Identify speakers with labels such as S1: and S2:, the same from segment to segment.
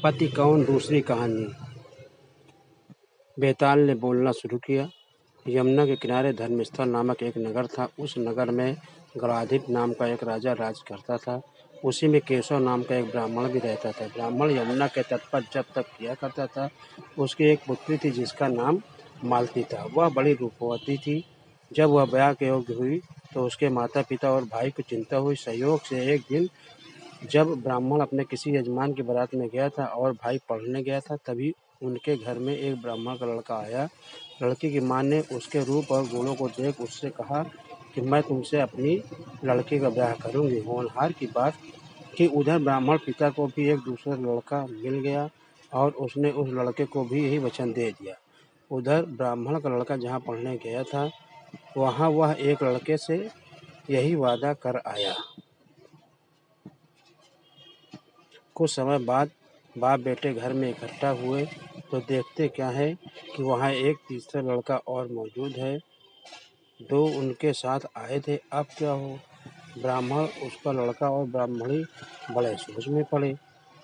S1: पति कौन दूसरी कहानी। बेताल ने बोलना शुरू किया। यमुना के किनारे धर्मस्थल नामक एक नगर था। उस नगर में गणाधिप नाम का एक राजा राज करता था। उसी में केशव नाम का एक ब्राह्मण भी रहता था। ब्राह्मण यमुना के तट पर जब तक किया करता था। उसकी एक पुत्री थी जिसका नाम मालती था। वह बड़ी रूपवती थी। जब वह ब्याह के योग्य हुई तो उसके माता पिता और भाई को चिंता हुई। संयोग से एक दिन जब ब्राह्मण अपने किसी यजमान की बारात में गया था और भाई पढ़ने गया था, तभी उनके घर में एक ब्राह्मण का लड़का आया। लड़की की मां ने उसके रूप और गुणों को देख उससे कहा कि मैं तुमसे अपनी लड़की का ब्याह करूंगी। होनहार की बात कि उधर ब्राह्मण पिता को भी एक दूसरा लड़का मिल गया और उसने उस लड़के को भी यही वचन दे दिया। उधर ब्राह्मण का लड़का जहाँ पढ़ने गया था वहाँ वह एक लड़के से यही वादा कर आया। कुछ समय बाद बाप बेटे घर में इकट्ठा हुए तो देखते क्या है कि वहाँ एक तीसरा लड़का और मौजूद है। दो उनके साथ आए थे। अब क्या हो। ब्राह्मण, उसका लड़का और ब्राह्मणी बड़े सोच में पड़े।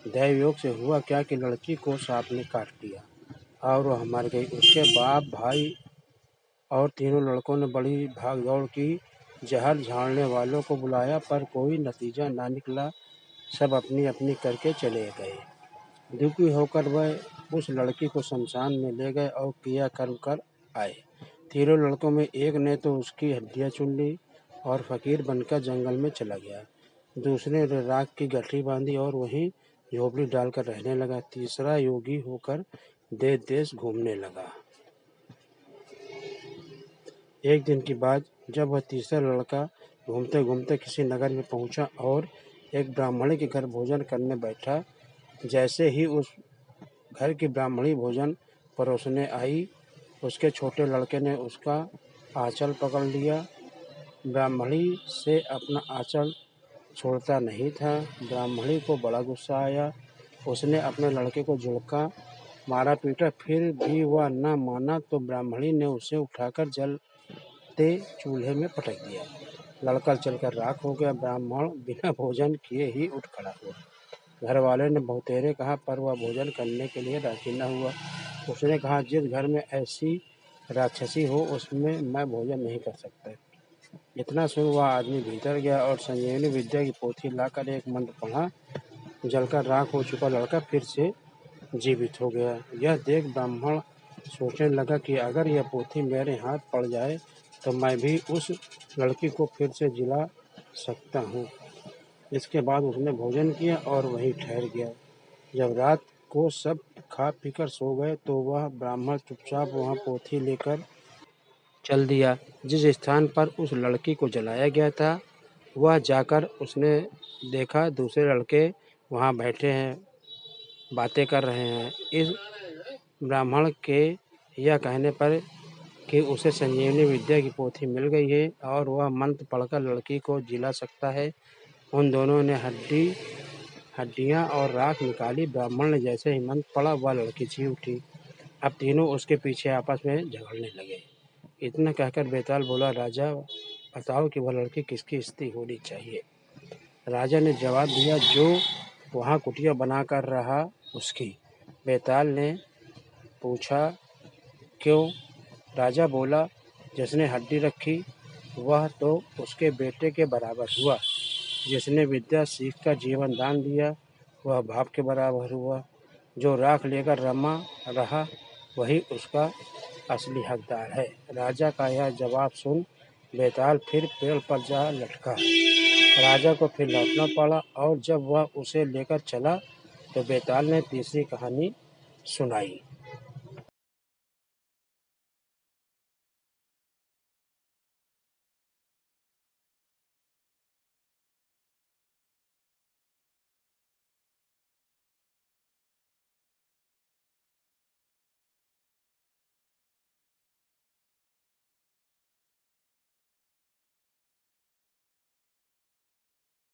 S1: दैव योग से हुआ क्या कि लड़की को सांप ने काट लिया और वह मर गई। उसके बाप, भाई और तीनों लड़कों ने बड़ी भाग दौड़ की। जहर झाड़ने वालों को बुलाया पर कोई नतीजा ना निकला। सब अपनी अपनी करके चले गए। दुखी होकर वह उस लड़की को शमशान में ले गए और क्रियाकर्म कर आए। तीनों लड़कों में एक ने तो उसकी हड्डियां चुन ली और फकीर बनकर जंगल में चला गया। दूसरे ने राख की गठरी बांधी और वहीं झोपड़ी डालकर रहने लगा। तीसरा योगी होकर देश देश घूमने लगा। एक दिन की बात, जब वह तीसरा लड़का घूमते घूमते किसी नगर में पहुंचा और एक ब्राह्मणी के घर भोजन करने बैठा। जैसे ही उस घर की ब्राह्मणी भोजन परोसने आई, उसके छोटे लड़के ने उसका आंचल पकड़ लिया। ब्राह्मणी से अपना आंचल छोड़ता नहीं था। ब्राह्मणी को बड़ा गुस्सा आया। उसने अपने लड़के को झुड़का मारा पीटा, फिर भी वह न माना तो ब्राह्मणी ने उसे उठाकर जलते चूल्हे में पटक दिया। लड़का चलकर राख हो गया। ब्राह्मण बिना भोजन किए ही उठ खड़ा हुआ। घर वाले ने बहुतेरे कहा पर वह भोजन करने के लिए राजी न हुआ। उसने कहा, जिस घर में ऐसी राक्षसी हो उसमें मैं भोजन नहीं कर सकता। इतना सुन वह आदमी भीतर गया और संजीवनी विद्या की पोथी लाकर एक मंत्र पढ़ा। जलकर राख हो चुका लड़का फिर से जीवित हो गया। यह देख ब्राह्मण सोचने लगा कि अगर यह पोथी मेरे हाथ पड़ जाए तो मैं भी उस लड़की को फिर से जिला सकता हूँ। इसके बाद उसने भोजन किया और वहीं ठहर गया। जब रात को सब खा पीकर सो गए तो वह ब्राह्मण चुपचाप वहाँ पोथी लेकर चल दिया। जिस स्थान पर उस लड़की को जलाया गया था वह जाकर उसने देखा दूसरे लड़के वहाँ बैठे हैं, बातें कर रहे हैं। इस ब्राह्मण के यह कहने पर कि उसे संजीवनी विद्या की पोथी मिल गई है और वह मंत्र पढ़कर लड़की को जिला सकता है, उन दोनों ने हड्डियां और राख निकाली। ब्राह्मण ने जैसे ही मंत्र पढ़ा वह लड़की जी उठी। अब तीनों उसके पीछे आपस में झगड़ने लगे। इतना कहकर बेताल बोला, राजा बताओ कि वह लड़की किसकी स्त्री होनी चाहिए। राजा ने जवाब दिया, जो वहाँ कुटिया बनाकर रहा उसकी। बेताल ने पूछा, क्यों? राजा बोला, जिसने हड्डी रखी वह तो उसके बेटे के बराबर हुआ। जिसने विद्या सीखकर जीवन दान दिया वह बाप के बराबर हुआ। जो राख लेकर रमा रहा वही उसका असली हकदार है। राजा का यह जवाब सुन बेताल फिर पेड़ पर जा लटका। राजा को फिर लौटना पड़ा और जब वह उसे लेकर चला तो बेताल ने तीसरी कहानी सुनाई।